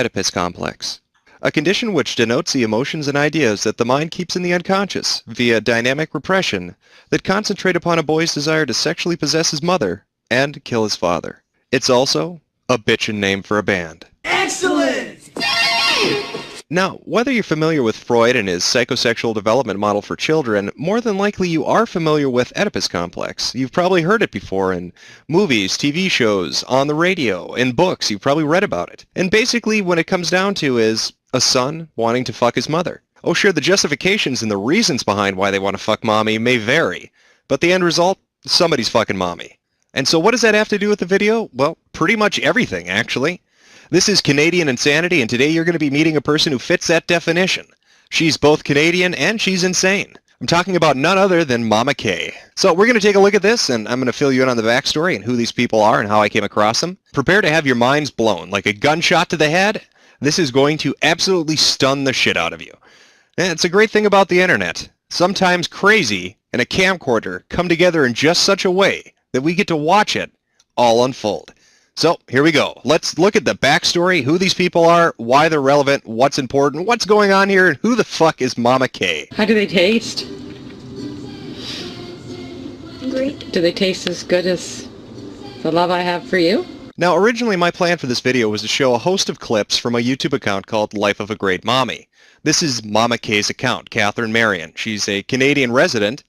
Oedipus complex, a condition which denotes the emotions and ideas that the mind keeps in the unconscious via dynamic repression that concentrate upon a boy's desire to sexually possess his mother and kill his father. It's also a bitchin' name for a band. Excellent! Now, whether you're familiar with Freud and his psychosexual development model for children, more than likely you are familiar with Oedipus complex. You've probably heard it before in movies, TV shows, on the radio, in books. You've probably read about it. And basically what it comes down to is a son wanting to fuck his mother. Oh sure, the justifications and the reasons behind why they want to fuck mommy may vary, but the end result, somebody's fucking mommy. And so what does that have to do with the video? Well, pretty much everything, actually. This is Canadian Insanity, and today you're going to be meeting a person who fits that definition. She's both Canadian and she's insane. I'm talking about none other than Momma K. So we're going to take a look at this, and I'm going to fill you in on the backstory and who these people are and how I came across them. Prepare to have your minds blown. Like a gunshot to the head, this is going to absolutely stun the shit out of you. And it's a great thing about the internet. Sometimes crazy and a camcorder come together in just such a way that we get to watch it all unfold. So, here we go. Let's look at the backstory, who these people are, why they're relevant, what's important, what's going on here, and who the fuck is Momma K. How do they taste? Great. Do they taste as good as the love I have for you? Now, originally my plan for this video was to show a host of clips from a YouTube account called Life of a Great Mommy. This is Momma K's account, Catherine Marion. She's a Canadian resident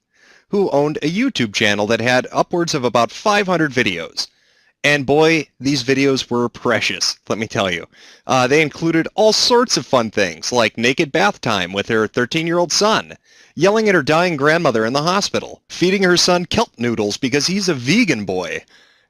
who owned a YouTube channel that had upwards of about 500 videos. And boy, these videos were precious, let me tell you. They included all sorts of fun things, like naked bath time with her 13-year-old son, yelling at her dying grandmother in the hospital, feeding her son kelp noodles because he's a vegan boy,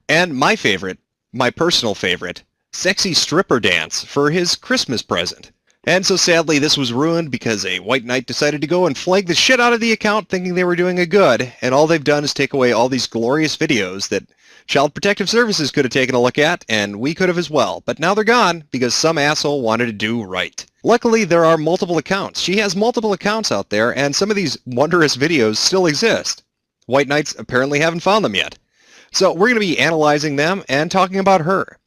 and my favorite, my personal favorite, sexy stripper dance for his Christmas present. And so sadly, this was ruined because a white knight decided to go and flag the shit out of the account thinking they were doing a good, and all they've done is take away all these glorious videos that Child Protective Services could have taken a look at, and we could have as well. But now they're gone because some asshole wanted to do right. Luckily, there are multiple accounts. She has multiple accounts out there, and some of these wondrous videos still exist. White knights apparently haven't found them yet. So we're going to be analyzing them and talking about her.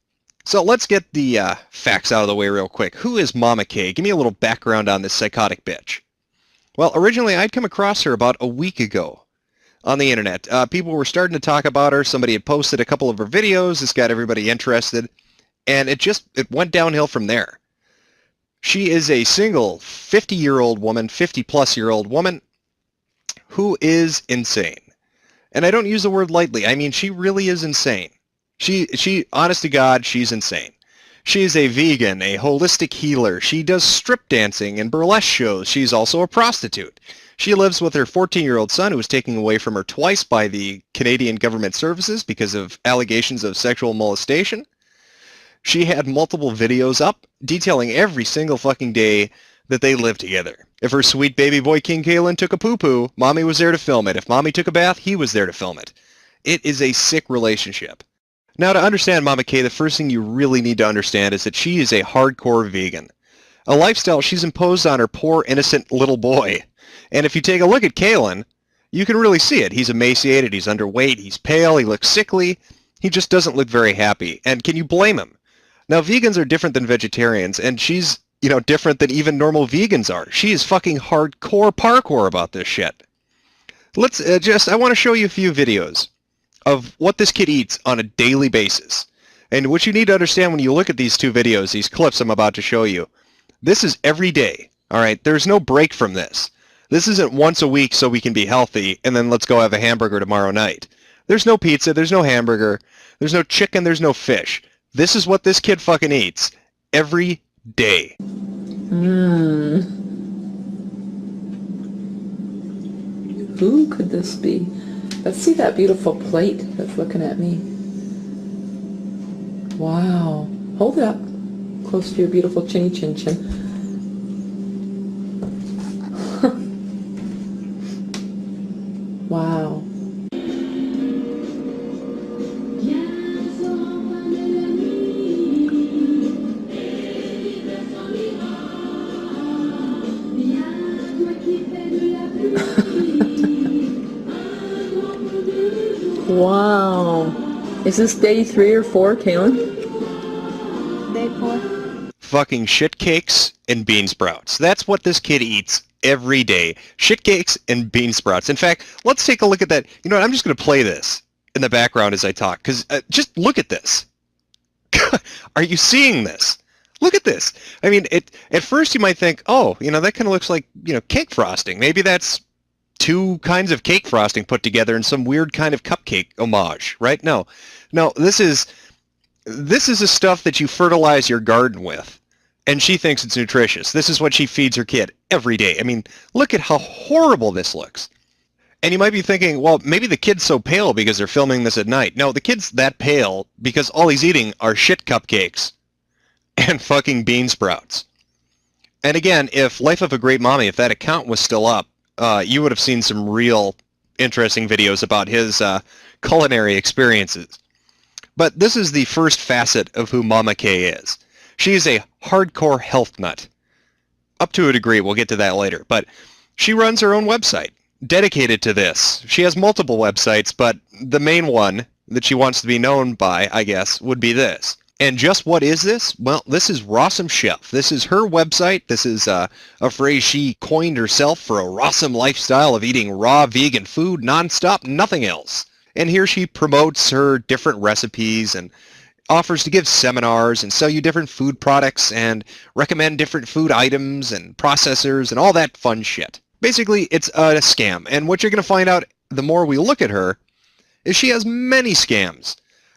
So let's get the facts out of the way real quick. Who is Momma K? Give me a little background on this psychotic bitch. Well, originally I'd come across her about a week ago on the internet. People were starting to talk about her. Somebody had posted a couple of her videos. This got everybody interested. And it went downhill from there. She is a single 50-year-old woman, 50-plus-year-old woman who is insane. And I don't use the word lightly. I mean, she really is insane. She, honest to God, she's insane. She is a vegan, a holistic healer. She does strip dancing and burlesque shows. She's also a prostitute. She lives with her 14-year-old son, who was taken away from her twice by the Canadian Government Services because of allegations of sexual molestation. She had multiple videos up detailing every single fucking day that they lived together. If her sweet baby boy King Kalen took a poo-poo, Mommy was there to film it. If Mommy took a bath, he was there to film it. It is a sick relationship. Now, to understand Momma K, the first thing you really need to understand is that she is a hardcore vegan. A lifestyle she's imposed on her poor, innocent little boy. And if you take a look at Kalen, you can really see it. He's emaciated, he's underweight, he's pale, he looks sickly. He just doesn't look very happy. And can you blame him? Now, vegans are different than vegetarians, and she's, different than even normal vegans are. She is fucking hardcore parkour about this shit. Let's I want to show you a few videos of what this kid eats on a daily basis. And what you need to understand when you look at these two videos, these clips I'm about to show you, this is every day, all right? There's no break from this. This isn't once a week so we can be healthy, and then let's go have a hamburger tomorrow night. There's no pizza, there's no hamburger, there's no chicken, there's no fish. This is what this kid fucking eats every day. Who could this be? Let's see that beautiful plate that's looking at me. Wow. Hold it up close to your beautiful chinny chin chin. Wow. Wow. Is this day 3 or 4, Kaylin? Day 4. fucking shit cakes and bean sprouts. That's what this kid eats every day. Shit cakes and bean sprouts. In fact, let's take a look at that. You know what? I'm just going to play this in the background as I talk, because just look at this. Are you seeing this? Look at this. I mean, at first you might think, oh, you know, that kind of looks like, you know, cake frosting. Maybe that's two kinds of cake frosting put together in some weird kind of cupcake homage, right? No, this is the stuff that you fertilize your garden with, and she thinks it's nutritious. This is what she feeds her kid every day. I mean, look at how horrible this looks. And you might be thinking, well, maybe the kid's so pale because they're filming this at night. No, the kid's that pale because all he's eating are shit cupcakes and fucking bean sprouts. And again, if Life of a Great Mommy, if that account was still up, you would have seen some real interesting videos about his culinary experiences. But this is the first facet of who Momma K is. She is a hardcore health nut. Up to a degree, we'll get to that later. But she runs her own website dedicated to this. She has multiple websites, but the main one that she wants to be known by, I guess, would be this. And just what is this? Well, this is Rawsome Chef. This is her website. This is a phrase she coined herself for a rawsome lifestyle of eating raw vegan food nonstop, nothing else. And here she promotes her different recipes and offers to give seminars and sell you different food products and recommend different food items and processors and all that fun shit. Basically, it's a scam. And what you're going to find out the more we look at her is she has many scams.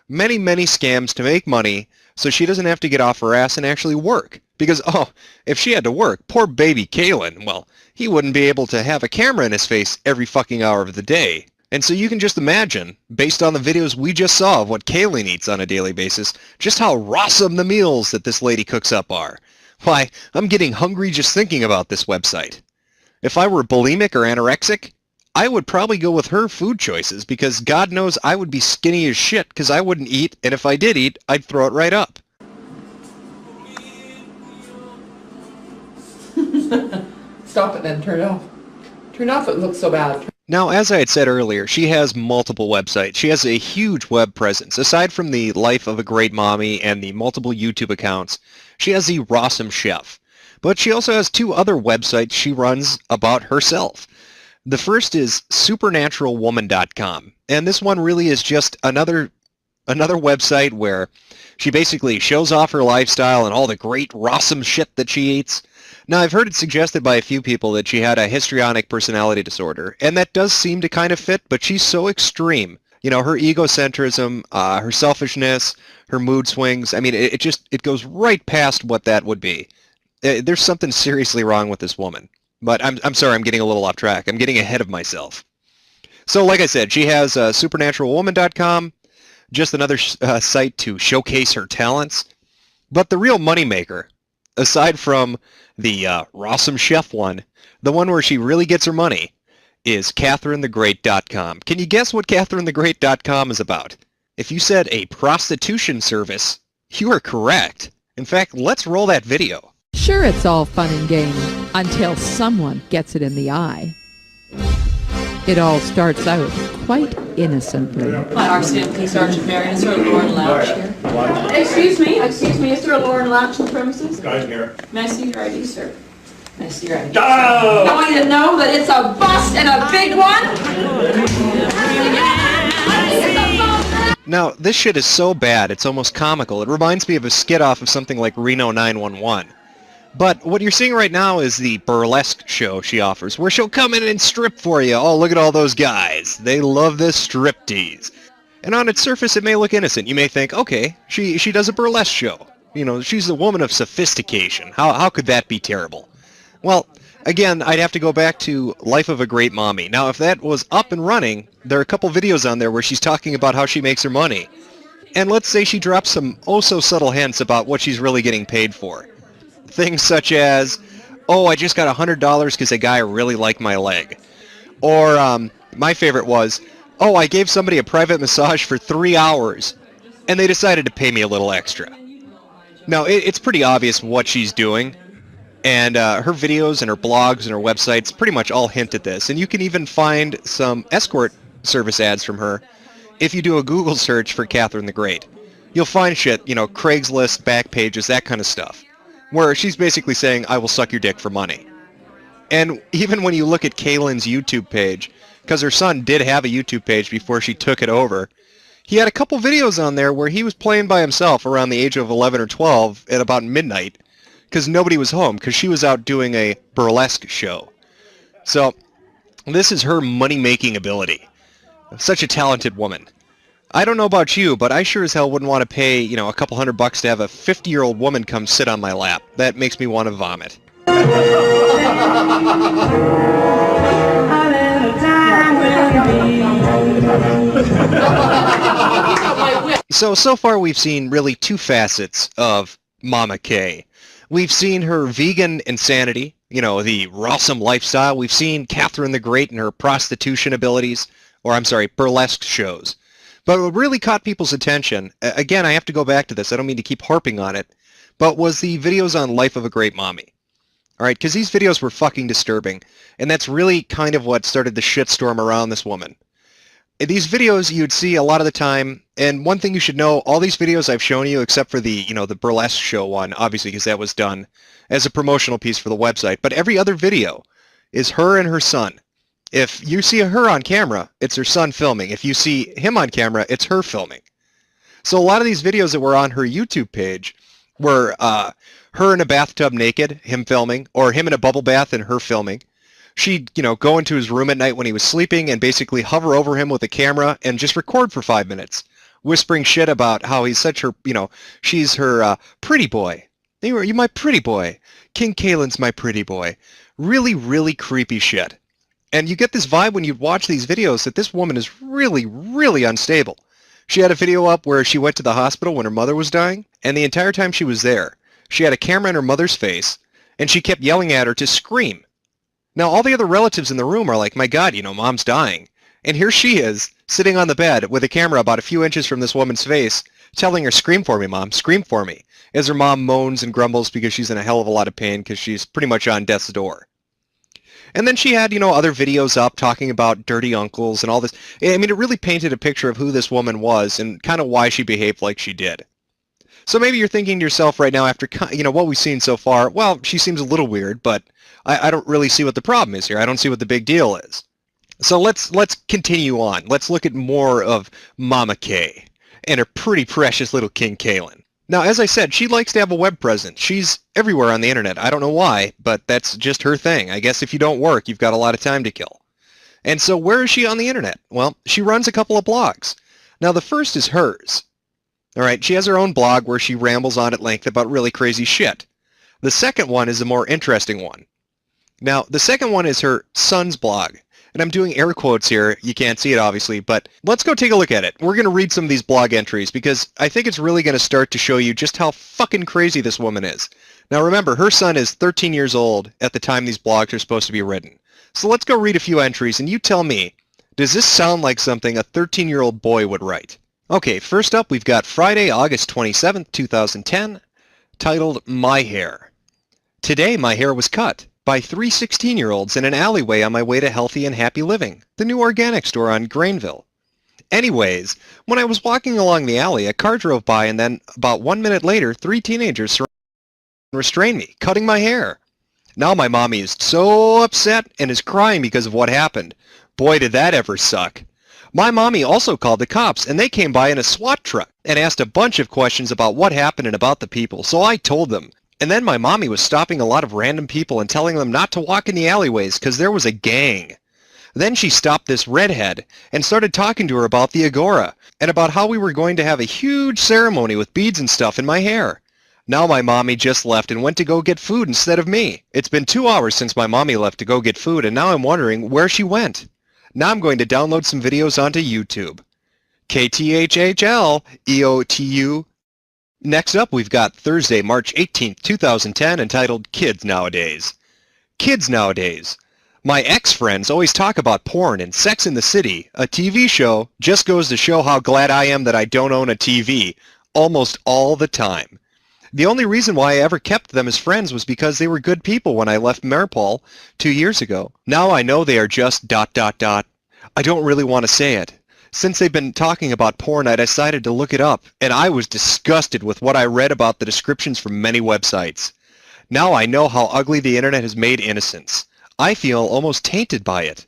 Many scams to make money so she doesn't have to get off her ass and actually work. Because, oh, if she had to work, poor baby Kalen, well, he wouldn't be able to have a camera in his face every fucking hour of the day. And so you can just imagine, based on the videos we just saw of what Kalen eats on a daily basis, just how rawsome the meals that this lady cooks up are. Why, I'm getting hungry just thinking about this website. If I were bulimic or anorexic, I would probably go with her food choices because God knows I would be skinny as shit because I wouldn't eat, and if I did eat, I'd throw it right up. Stop it then, turn it off. Turn it off, it looks so bad. Now, as I had said earlier, she has multiple websites. She has a huge web presence. Aside from the Life of a Great Mommy and the multiple YouTube accounts, she has the Rawsome Chef. But she also has two other websites she runs about herself. The first is supernaturalwoman.com, and this one really is just another website where she basically shows off her lifestyle and all the great rawsome shit that she eats. Now, I've heard it suggested by a few people that she had a histrionic personality disorder, and that does seem to kind of fit, but she's so extreme. You know, her egocentrism, her selfishness, her mood swings, I mean, it goes right past what that would be. There's something seriously wrong with this woman. But I'm sorry, I'm getting a little off track. I'm getting ahead of myself. So like I said, she has supernaturalwoman.com, just another site to showcase her talents. But the real moneymaker, aside from the Rawsome Chef one, the one where she really gets her money, is CatherineTheGreat.com. Can you guess what CatherineTheGreat.com is about? If you said a prostitution service, you are correct. In fact, let's roll that video. Sure, it's all fun and games until someone gets it in the eye. It all starts out quite innocently. Hi, RCMP Sergeant Marion. Is there a Lauren Louch here? Excuse me, is there a Lauren Louch on the premises? Guys here. May I see your ID, sir? May I see your ID? Oh! I want you to know that it's a bust and a big one. Now, this shit is so bad, it's almost comical. It reminds me of a skit off of something like Reno 911. But what you're seeing right now is the burlesque show she offers, where she'll come in and strip for you. Oh, look at all those guys. They love this striptease. And on its surface, it may look innocent. You may think, okay, she does a burlesque show. You know, she's a woman of sophistication. How could that be terrible? Well, again, I'd have to go back to Life of a Great Mommy. Now, if that was up and running, there are a couple videos on there where she's talking about how she makes her money. And let's say she drops some oh-so-subtle hints about what she's really getting paid for. Things such as, oh, I just got $100 because a guy really liked my leg. Or my favorite was, oh, I gave somebody a private massage for 3 hours, and they decided to pay me a little extra. Now, it's pretty obvious what she's doing, and her videos and her blogs and her websites pretty much all hint at this. And you can even find some escort service ads from her if you do a Google search for Catherine the Great. You'll find shit, you know, Craigslist, back pages, that kind of stuff. where she's basically saying, I will suck your dick for money. And even when you look at Kaylin's YouTube page, because her son did have a YouTube page before she took it over, he had a couple videos on there where he was playing by himself around the age of 11 or 12 at about midnight because nobody was home because she was out doing a burlesque show. So this is her money-making ability. Such a talented woman. I don't know about you, but I sure as hell wouldn't want to pay, a couple $100 to have a 50-year-old woman come sit on my lap. That makes me want to vomit. So far we've seen really two facets of Momma K. We've seen her vegan insanity, the rawsome lifestyle. We've seen Catherine the Great and her prostitution abilities, burlesque shows. But what really caught people's attention, again, I have to go back to this, I don't mean to keep harping on it, but was the videos on Life of a Great Mommy. Alright, because these videos were fucking disturbing, and that's really kind of what started the shitstorm around this woman. In these videos you'd see a lot of the time, and one thing you should know, all these videos I've shown you, except for the, the burlesque show one, obviously because that was done as a promotional piece for the website, but every other video is her and her son. If you see her on camera, it's her son filming. If you see him on camera, it's her filming. So a lot of these videos that were on her YouTube page were her in a bathtub naked, him filming, or him in a bubble bath and her filming. She'd, go into his room at night when he was sleeping and basically hover over him with a camera and just record for 5 minutes, whispering shit about how he's such her, she's her pretty boy. You my pretty boy. King Kaylin's my pretty boy. Really, really creepy shit. And you get this vibe when you watch these videos that this woman is really, really unstable. She had a video up where she went to the hospital when her mother was dying, and the entire time she was there, she had a camera in her mother's face, and she kept yelling at her to scream. Now, all the other relatives in the room are like, my God, mom's dying. And here she is, sitting on the bed with a camera about a few inches from this woman's face, telling her, scream for me, Mom, scream for me, as her mom moans and grumbles because she's in a hell of a lot of pain because she's pretty much on death's door. And then she had, other videos up talking about dirty uncles and all this. I mean, it really painted a picture of who this woman was and kind of why she behaved like she did. So maybe you're thinking to yourself right now after, what we've seen so far, well, she seems a little weird, but I don't really see what the problem is here. I don't see what the big deal is. So let's continue on. Let's look at more of Momma K and her pretty precious little King Kaylin. Now, as I said, she likes to have a web presence. She's everywhere on the internet. I don't know why, but that's just her thing. I guess if you don't work, you've got a lot of time to kill. And so where is she on the internet? Well, she runs a couple of blogs. Now, the first is hers. All right, she has her own blog where she rambles on at length about really crazy shit. The second one is a more interesting one. Now, the second one is her son's blog. And I'm doing air quotes here. You can't see it, obviously, but let's go take a look at it. We're going to read some of these blog entries because I think it's really going to start to show you just how fucking crazy this woman is. Now, remember, her son is 13 years old at the time these blogs are supposed to be written. So let's go read a few entries, and you tell me, does this sound like something a 13-year-old boy would write? Okay, first up, we've got Friday, August 27th, 2010, titled My Hair. Today, my hair was cut by 3 16-year-olds in an alleyway on my way to Healthy and Happy Living, the new organic store on Grainville. Anyways, when I was walking along the alley, a car drove by and then, about 1 minute later, 3 teenagers restrained me, cutting my hair. Now my mommy is so upset and is crying because of what happened. Boy, did that ever suck. My mommy also called the cops, and they came by in a SWAT truck and asked a bunch of questions about what happened and about the people, so I told them. And then my mommy was stopping a lot of random people and telling them not to walk in the alleyways because there was a gang. Then she stopped this redhead and started talking to her about the Agora and about how we were going to have a huge ceremony with beads and stuff in my hair. Now my mommy just left and went to go get food instead of me. It's been 2 hours since my mommy left to go get food, and now I'm wondering where she went. Now I'm going to download some videos onto YouTube. KTHHLEOTU. Next up, we've got Thursday, March 18th, 2010, entitled Kids Nowadays. Kids Nowadays. My ex-friends always talk about porn and Sex in the City, a TV show. Just goes to show how glad I am that I don't own a TV, almost all the time. The only reason why I ever kept them as friends was because they were good people when I left Maripol 2 years ago. Now I know they are just ... I don't really want to say it. Since they've been talking about porn, I decided to look it up, and I was disgusted with what I read about the descriptions from many websites. Now I know how ugly the internet has made innocence. I feel almost tainted by it.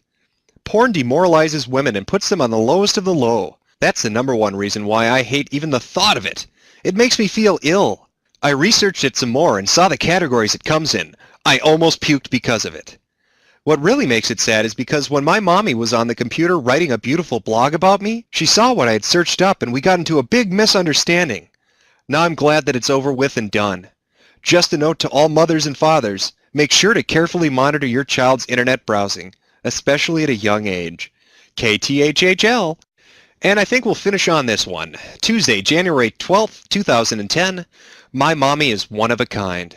Porn demoralizes women and puts them on the lowest of the low. That's the #1 reason why I hate even the thought of it. It makes me feel ill. I researched it some more and saw the categories it comes in. I almost puked because of it. What really makes it sad is because when my mommy was on the computer writing a beautiful blog about me, she saw what I had searched up and we got into a big misunderstanding. Now I'm glad that it's over with and done. Just a note to all mothers and fathers, make sure to carefully monitor your child's internet browsing, especially at a young age. KTHHL. And I think we'll finish on this one. Tuesday, January 12th, 2010. My mommy is one of a kind.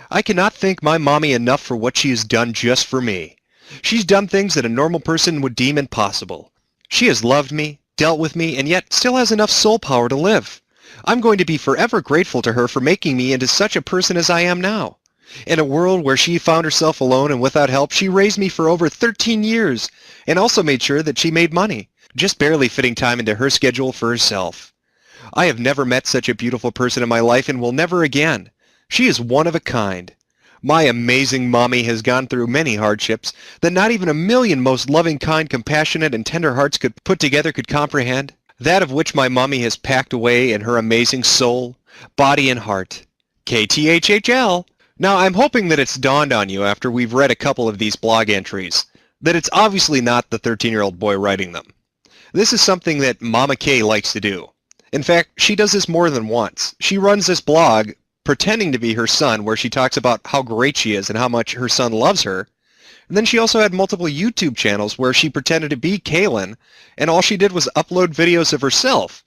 I cannot thank my mommy enough for what she has done just for me. She's done things that a normal person would deem impossible. She has loved me, dealt with me, and yet still has enough soul power to live. I'm going to be forever grateful to her for making me into such a person as I am now. In a world where she found herself alone and without help, she raised me for over 13 years and also made sure that she made money, just barely fitting time into her schedule for herself. I have never met such a beautiful person in my life and will never again. She is one of a kind. My amazing mommy has gone through many hardships that not even a million most loving, kind, compassionate, and tender hearts could put together could comprehend. That of which my mommy has packed away in her amazing soul, body, and heart. KTHHL. Now, I'm hoping that it's dawned on you after we've read a couple of these blog entries that it's obviously not the 13-year-old boy writing them. This is something that Mama K likes to do. In fact, she does this more than once. She runs this blog pretending to be her son, where she talks about how great she is and how much her son loves her. And then she also had multiple YouTube channels where she pretended to be Kaylin, and all she did was upload videos of herself.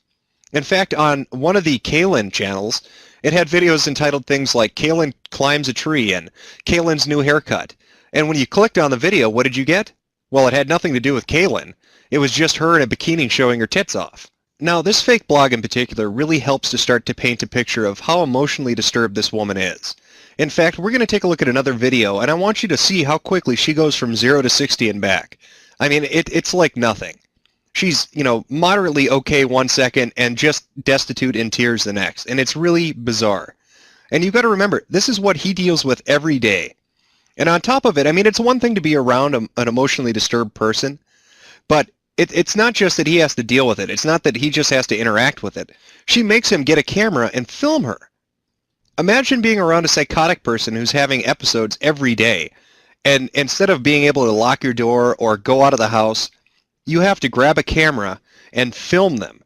In fact, on one of the Kaylin channels, it had videos entitled things like Kaylin climbs a tree and Kaylin's new haircut. And when you clicked on the video, what did you get? Well, it had nothing to do with Kaylin. It was just her in a bikini showing her tits off. Now, this fake blog in particular really helps to start to paint a picture of how emotionally disturbed this woman is. In fact, we're going to take a look at another video, and I want you to see how quickly she goes from 0 to 60 and back. I mean, it's like nothing. She's, moderately okay 1 second and just destitute in tears the next, and it's really bizarre. And you've got to remember, this is what he deals with every day. And on top of it, I mean, it's one thing to be around an emotionally disturbed person, but it's not just that he has to deal with it. It's not that he just has to interact with it. She makes him get a camera and film her. Imagine being around a psychotic person who's having episodes every day, and instead of being able to lock your door or go out of the house, you have to grab a camera and film them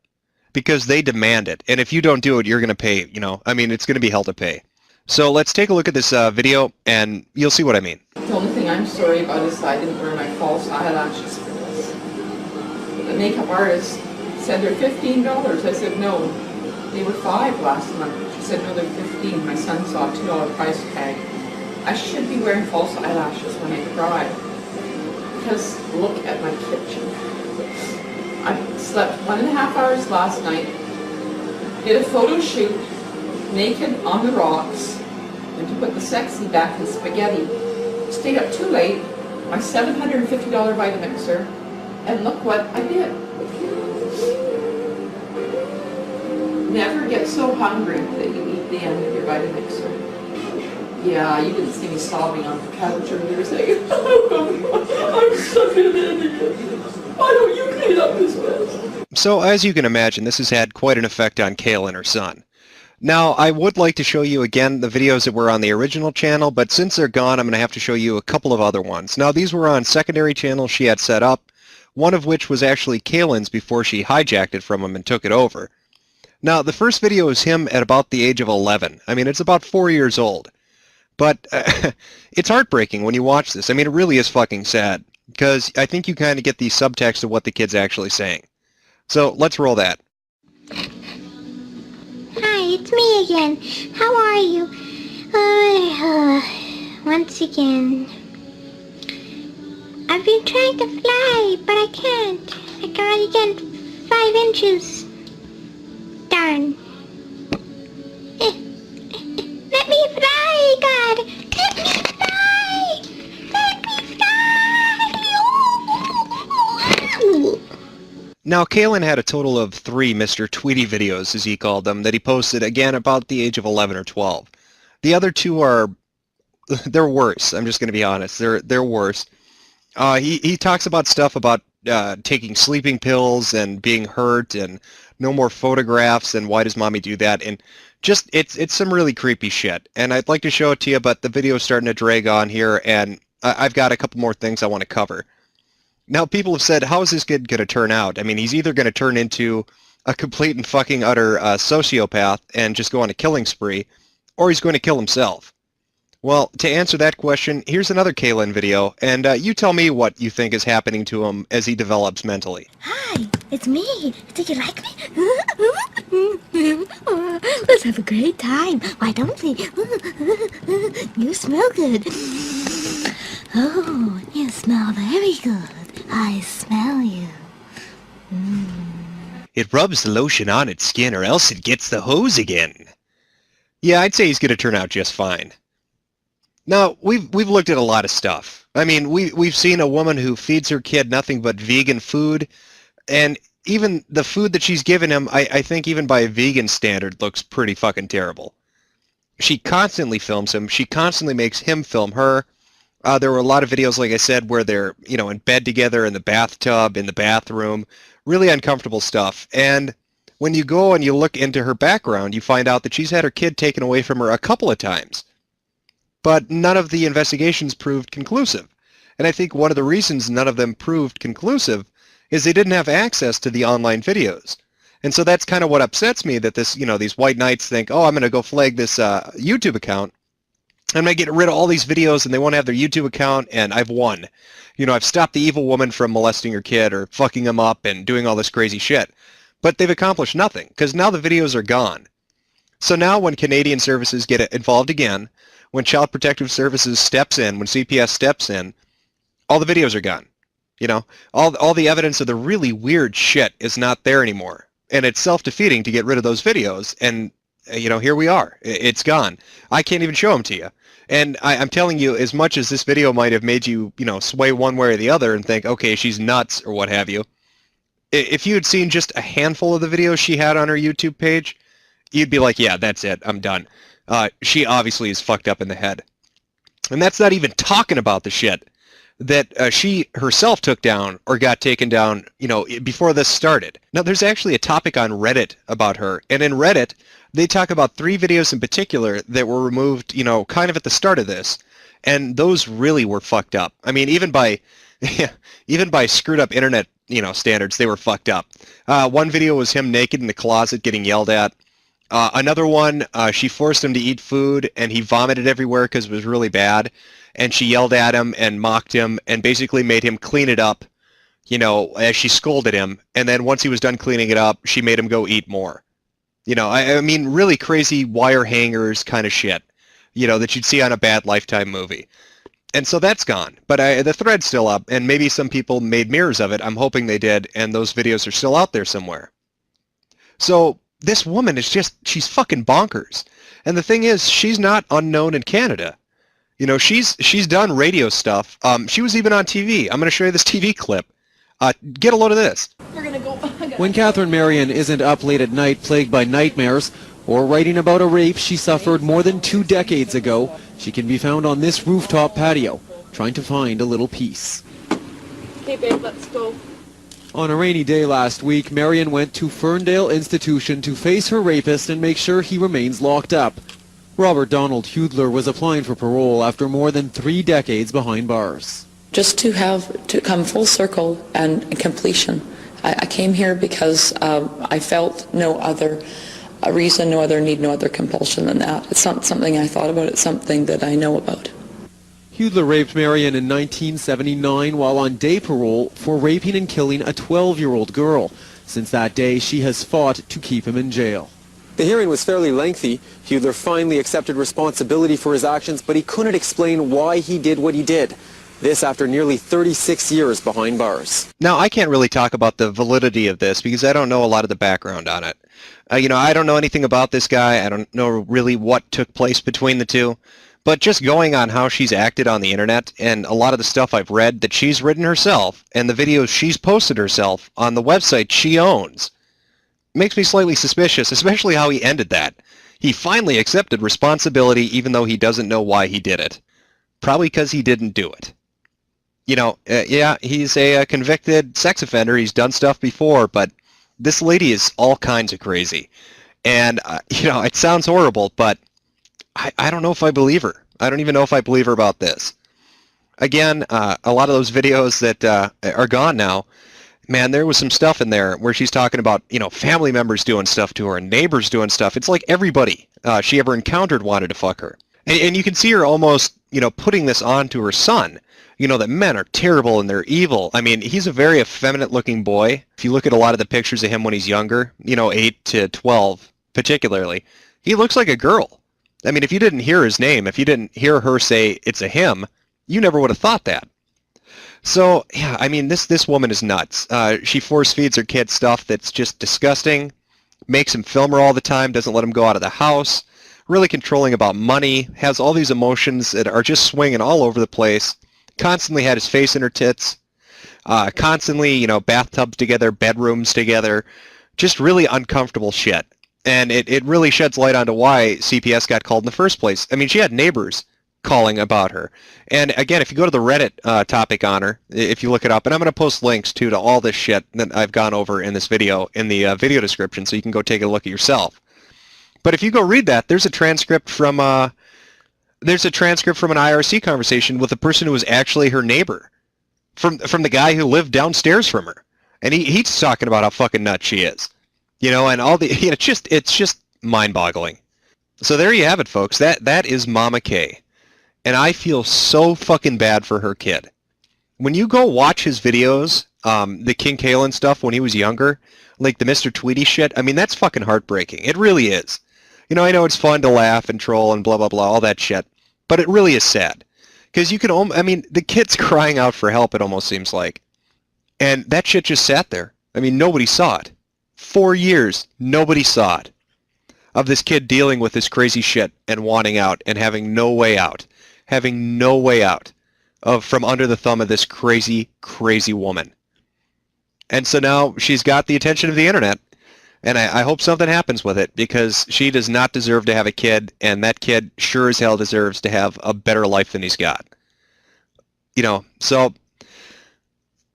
because they demand it. And if you don't do it, you're going to pay, it's going to be hell to pay. So let's take a look at this video, and you'll see what I mean. The only thing I'm sorry about is I didn't wear my false eyelashes for this. The makeup artist said they're $15. I said no. They were $5 last month. She said no, they're $15. My son saw a $2 price tag. I should be wearing false eyelashes when I cry. Because look at my kitchen. I slept 1.5 hours last night, did a photo shoot naked on the rocks, and to put the sexy back in spaghetti. Stayed up too late, my $750 Vitamixer, and look what I did. Never get so hungry that you eat the end of your Vitamixer. Yeah, you didn't see me sobbing on the couch, or you were saying, I'm stuck in an idiot. Why don't you clean up this mess? So as you can imagine, this has had quite an effect on Kaylin, her son. Now, I would like to show you again the videos that were on the original channel, but since they're gone, I'm going to have to show you a couple of other ones. Now, these were on secondary channels she had set up, one of which was actually Kaylin's before she hijacked it from him and took it over. Now, the first video is him at about the age of 11. I mean, it's about 4 years old. But it's heartbreaking when you watch this. I mean, it really is fucking sad, because I think you kind of get the subtext of what the kid's actually saying. So let's roll that. Hi, it's me again. How are you? Once again. I've been trying to fly, but I can't. I can only get 5 inches. Darn. Let me fly, God! Let me fly! Let me fly! Now, Kaylin had a total of 3 Mr. Tweety videos, as he called them, that he posted, again, about the age of 11 or 12. The other 2 are they're worse. I'm just going to be honest. They're worse. He talks about stuff about taking sleeping pills and being hurt and no more photographs and why does mommy do that, and just it's some really creepy shit. And I'd like to show it to you, but the video's starting to drag on here, and I've got a couple more things I want to cover. Now, people have said, how is this kid going to turn out? I mean, he's either going to turn into a complete and fucking utter sociopath and just go on a killing spree, or he's going to kill himself. Well, to answer that question, here's another Kaylin video, and you tell me what you think is happening to him as he develops mentally. Hi, it's me. Do you like me? Let's have a great time. Why don't we? You smell good. Oh, you smell very good. I smell you. It rubs the lotion on its skin or else it gets the hose again. Yeah, I'd say he's going to turn out just fine. Now, we've looked at a lot of stuff. I mean, we've seen a woman who feeds her kid nothing but vegan food, and even the food that she's given him, I think even by a vegan standard, looks pretty fucking terrible. She constantly films him. She constantly makes him film her. There were a lot of videos, like I said, where they're, in bed together, in the bathtub, in the bathroom, really uncomfortable stuff. And when you go and you look into her background, you find out that she's had her kid taken away from her a couple of times. But none of the investigations proved conclusive. And I think one of the reasons none of them proved conclusive is they didn't have access to the online videos. And so that's kind of what upsets me, that this, these white knights think, oh, I'm going to go flag this YouTube account. I'm going to get rid of all these videos and they won't have their YouTube account, and I've won. I've stopped the evil woman from molesting her kid or fucking him up and doing all this crazy shit. But they've accomplished nothing, because now the videos are gone. So now when Canadian services get involved again, when Child Protective Services steps in, when CPS steps in, all the videos are gone. All the evidence of the really weird shit is not there anymore. And it's self-defeating to get rid of those videos. And, here we are. It's gone. I can't even show them to you. And I'm telling you, as much as this video might have made you, sway one way or the other and think, okay, she's nuts or what have you, if you had seen just a handful of the videos she had on her YouTube page, you'd be like, yeah, that's it. I'm done. She obviously is fucked up in the head. And that's not even talking about the shit that she herself took down or got taken down, before this started. Now, there's actually a topic on Reddit about her. And in Reddit, they talk about 3 videos in particular that were removed, kind of at the start of this. And those really were fucked up. I mean, even by screwed up internet, standards, they were fucked up. One video was him naked in the closet getting yelled at. Another one, she forced him to eat food, and he vomited everywhere because it was really bad. And she yelled at him and mocked him and basically made him clean it up, as she scolded him. And then once he was done cleaning it up, she made him go eat more. I mean, really crazy wire hangers kind of shit, that you'd see on a bad Lifetime movie. And so that's gone. But the thread's still up, and maybe some people made mirrors of it. I'm hoping they did, and those videos are still out there somewhere. So this woman is she's fucking bonkers. And the thing is, she's not unknown in Canada. She's done radio stuff. She was even on TV. I'm going to show you this TV clip. Get a load of this. We're gonna go. When Catherine Marion isn't up late at night plagued by nightmares or writing about a rape she suffered more than 2 decades ago, she can be found on this rooftop patio, trying to find a little peace. Okay, babe, let's go. On a rainy day last week, Marion went to Ferndale Institution to face her rapist and make sure he remains locked up. Robert Donald Hudler was applying for parole after more than 3 decades behind bars. Just to come full circle and completion. I came here because I felt no other reason, no other need, no other compulsion than that. It's not something I thought about, it's something that I know about. Hudler raped Marion in 1979 while on day parole for raping and killing a 12-year-old girl. Since that day, she has fought to keep him in jail. The hearing was fairly lengthy. Hudler finally accepted responsibility for his actions, but he couldn't explain why he did what he did. This after nearly 36 years behind bars. Now, I can't really talk about the validity of this because I don't know a lot of the background on it. I don't know anything about this guy. I don't know really what took place between the two. But just going on how she's acted on the internet and a lot of the stuff I've read that she's written herself and the videos she's posted herself on the website she owns makes me slightly suspicious, especially how he ended that. He finally accepted responsibility even though he doesn't know why he did it. Probably because he didn't do it. You know, yeah, he's a convicted sex offender. He's done stuff before, but this lady is all kinds of crazy. And, you know, it sounds horrible, but I don't know if I believe her. I don't even know if I believe her about this. Again, a lot of those videos that are gone now, man, there was some stuff in there where she's talking about, you know, family members doing stuff to her and neighbors doing stuff. It's like everybody she ever encountered wanted to fuck her. And you can see her almost, you know, putting this on to her son. You know, that men are terrible and they're evil. I mean, he's a very effeminate-looking boy. If you look at a lot of the pictures of him when he's younger, you know, 8 to 12 particularly, he looks like a girl. I mean, if you didn't hear his name, if you didn't hear her say it's a him, you never would have thought that. So, yeah, I mean, this woman is nuts. She force feeds her kid stuff that's just disgusting, makes him film her all the time, doesn't let him go out of the house, really controlling about money, has all these emotions that are just swinging all over the place. Constantly had his face in her tits, constantly, you know, bathtubs together, bedrooms together, just really uncomfortable shit. And it really sheds light onto why CPS got called in the first place. I mean, she had neighbors calling about her. And again, if you go to the Reddit topic on her, if you look it up, and I'm going to post links to all this shit that I've gone over in this video in the video description, so you can go take a look at yourself. But if you go read that, there's a transcript from an IRC conversation with a person who was actually her neighbor, from the guy who lived downstairs from her, and he's talking about how fucking nuts she is, you know, and all the, you know, it's just mind-boggling. So there you have it, folks. That is Momma K, and I feel so fucking bad for her kid. When you go watch his videos, the King Kalen stuff when he was younger, like the Mr. Tweety shit, I mean, that's fucking heartbreaking. It really is. You know, I know it's fun to laugh and troll and blah, blah, blah, all that shit. But it really is sad. Because you can, I mean, the kid's crying out for help, it almost seems like. And that shit just sat there. I mean, nobody saw it. 4 years, nobody saw it. Of this kid dealing with this crazy shit and wanting out and having no way out. Having no way out from under the thumb of this crazy, crazy woman. And so now she's got the attention of the internet. And I hope something happens with it, because she does not deserve to have a kid, and that kid sure as hell deserves to have a better life than he's got. You know, so,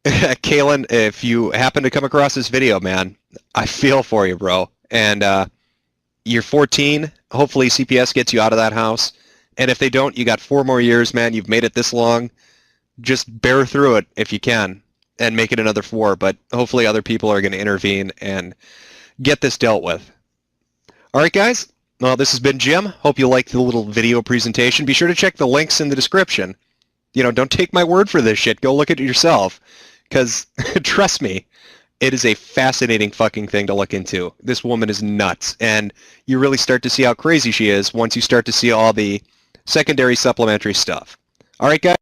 Kalen, if you happen to come across this video, man, I feel for you, bro. And you're 14. Hopefully CPS gets you out of that house. And if they don't, you got 4 more years, man. You've made it this long. Just bear through it if you can, and make it another 4. But hopefully other people are going to intervene and get this dealt with. Alright guys, well, this has been Jim. Hope you liked the little video presentation. Be sure to check the links in the description. You know, don't take my word for this shit. Go look at it yourself. Because, trust me, it is a fascinating fucking thing to look into. This woman is nuts. And you really start to see how crazy she is once you start to see all the secondary supplementary stuff. Alright guys.